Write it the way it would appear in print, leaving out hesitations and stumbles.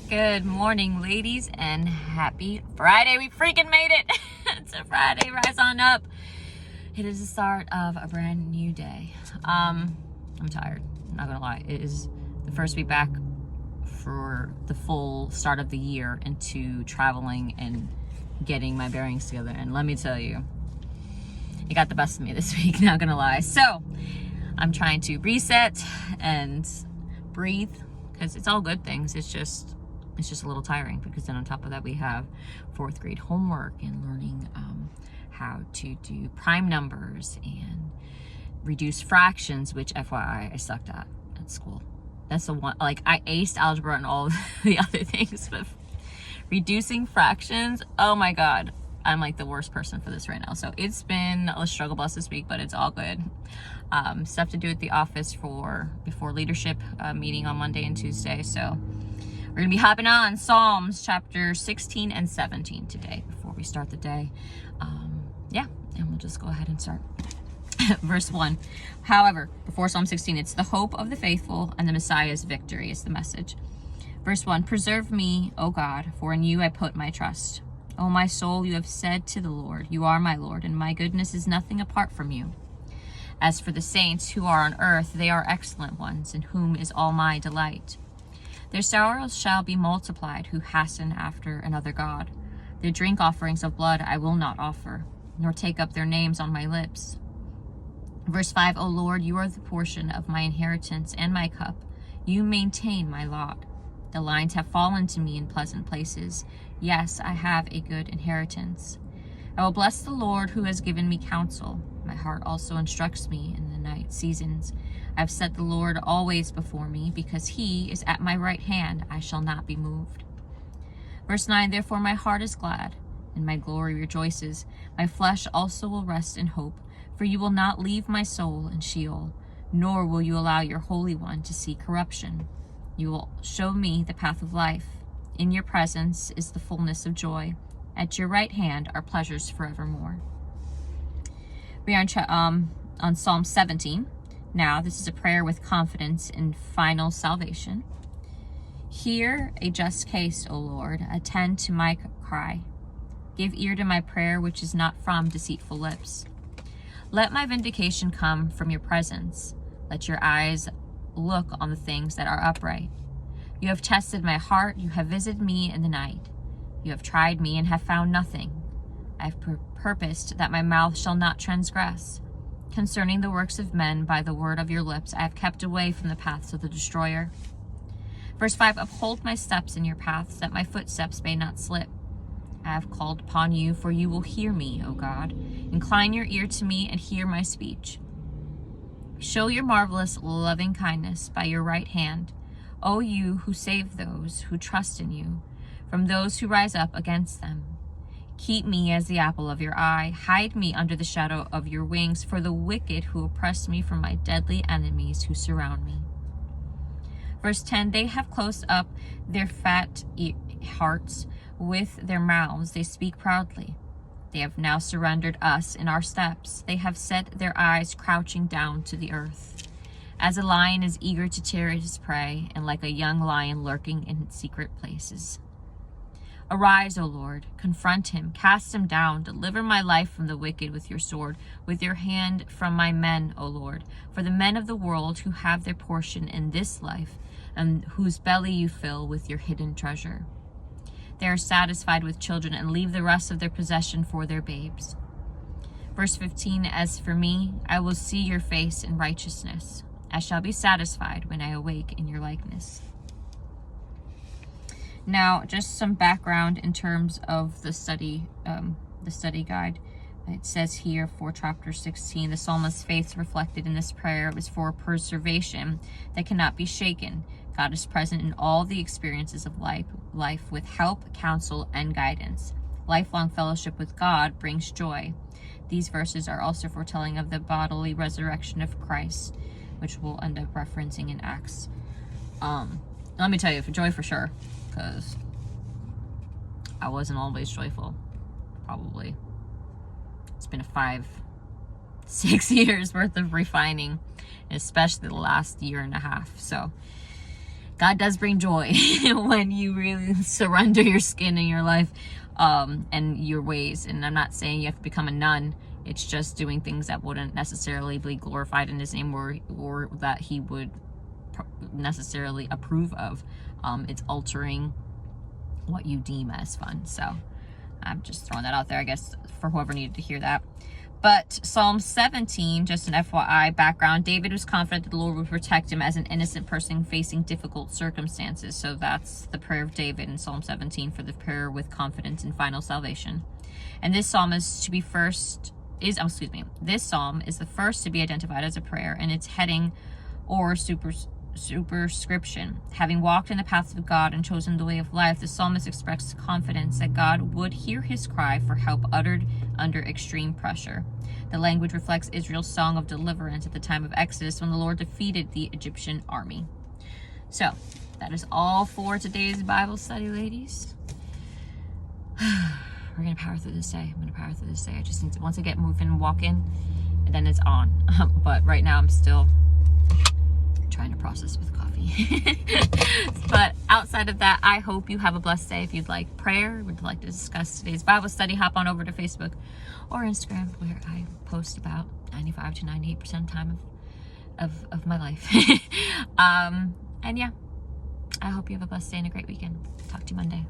Good morning, ladies, and happy Friday. We freaking made it. It's a Friday. Rise on up. It is the start of a brand new day. I'm tired. I'm not gonna lie. It is the first week back for the full start of the year into traveling and getting my bearings together. And let me tell you, it got the best of me this week, not gonna lie. So I'm trying to reset and breathe, because it's all good things. It's just a little tiring, because then on top of that we have 4th grade homework and learning how to do prime numbers and reduce fractions, which FYI I sucked at school. That's the one, like, I aced algebra and all of the other things, but reducing fractions, oh my god, I'm like the worst person for this right now. So it's been a struggle bus this week, but it's all good. Stuff to do at the office before leadership meeting on Monday and Tuesday. So we're gonna be hopping on Psalms chapter 16 and 17 today before we start the day. And we'll just go ahead and start. Verse 1. However, before Psalm 16, it's the hope of the faithful and the Messiah's victory is the message. Verse 1. Preserve me, O God, for in you I put my trust. O my soul, you have said to the Lord, you are my Lord, and my goodness is nothing apart from you. As for the saints who are on earth, they are excellent ones, in whom is all my delight. Their sorrows shall be multiplied who hasten after another God. Their drink offerings of blood I will not offer, nor take up their names on my lips. Verse 5, O Lord, you are the portion of my inheritance and my cup. You maintain my lot. The lines have fallen to me in pleasant places. Yes, I have a good inheritance. I will bless the Lord who has given me counsel. My heart also instructs me in the night seasons. I have set the Lord always before me, because he is at my right hand. I shall not be moved. Verse 9, therefore my heart is glad, and my glory rejoices. My flesh also will rest in hope, for you will not leave my soul in Sheol, nor will you allow your Holy One to see corruption. You will show me the path of life. In your presence is the fullness of joy. At your right hand are pleasures forevermore. We are on Psalm 17. Now, this is a prayer with confidence in final salvation. Hear a just case, O Lord. Attend to my cry. Give ear to my prayer, which is not from deceitful lips. Let my vindication come from your presence. Let your eyes look on the things that are upright. You have tested my heart. You have visited me in the night. You have tried me and have found nothing. I have purposed that my mouth shall not transgress. Concerning the works of men, by the word of your lips, I have kept away from the paths of the destroyer. Verse 5, uphold my steps in your paths, that my footsteps may not slip. I have called upon you, for you will hear me, O God. Incline your ear to me and hear my speech. Show your marvelous loving kindness by your right hand, O you who save those who trust in you, from those who rise up against them. Keep me as the apple of your eye. Hide me under the shadow of your wings, for the wicked who oppress me, from my deadly enemies who surround me. Verse 10, they have closed up their fat hearts with their mouths. They speak proudly. They have now surrendered us in our steps. They have set their eyes crouching down to the earth. As a lion is eager to tear his prey, and like a young lion lurking in secret places. Arise, O Lord, confront him, cast him down, deliver my life from the wicked with your sword, with your hand from my men, O Lord, for the men of the world who have their portion in this life, and whose belly you fill with your hidden treasure. They are satisfied with children and leave the rest of their possession for their babes. Verse 15, as for me, I will see your face in righteousness. I shall be satisfied when I awake in your likeness. Now, just some background in terms of the study guide. It says here for chapter 16, the psalmist's faith reflected in this prayer was for preservation that cannot be shaken. God is present in all the experiences of life with help, counsel, and guidance. Lifelong fellowship with God brings joy. These verses are also foretelling of the bodily resurrection of Christ, which we'll end up referencing in Acts. Let me tell you, for joy for sure, because I wasn't always joyful, probably. It's been 5-6 years worth of refining, especially the last year and a half. So God does bring joy when you really surrender your skin and your life and your ways. And I'm not saying you have to become a nun. It's just doing things that wouldn't necessarily be glorified in his name, or that he would necessarily approve of. It's altering what you deem as fun. So I'm just throwing that out there, I guess, for whoever needed to hear that. But Psalm 17, just an FYI background, David was confident that the Lord would protect him as an innocent person facing difficult circumstances. So that's the prayer of David in Psalm 17 for the prayer with confidence in final salvation. And this psalm is the first to be identified as a prayer, and its heading or superscription. Having walked in the paths of God and chosen the way of life, the psalmist expressed confidence that God would hear his cry for help uttered under extreme pressure. The language reflects Israel's song of deliverance at the time of Exodus, when the Lord defeated the Egyptian army. So that is all for today's Bible study, ladies. We're gonna power through this day. I'm gonna power through this day. I just need to, once I get moving and walking, and then it's on. But right now I'm still trying to process with coffee. But outside of that, I hope you have a blessed day. If you'd like prayer, would like to discuss today's Bible study, hop on over to Facebook or Instagram, where I post about 95 to 98% of the time of my life. And yeah, I hope you have a blessed day and a great weekend. Talk to you Monday.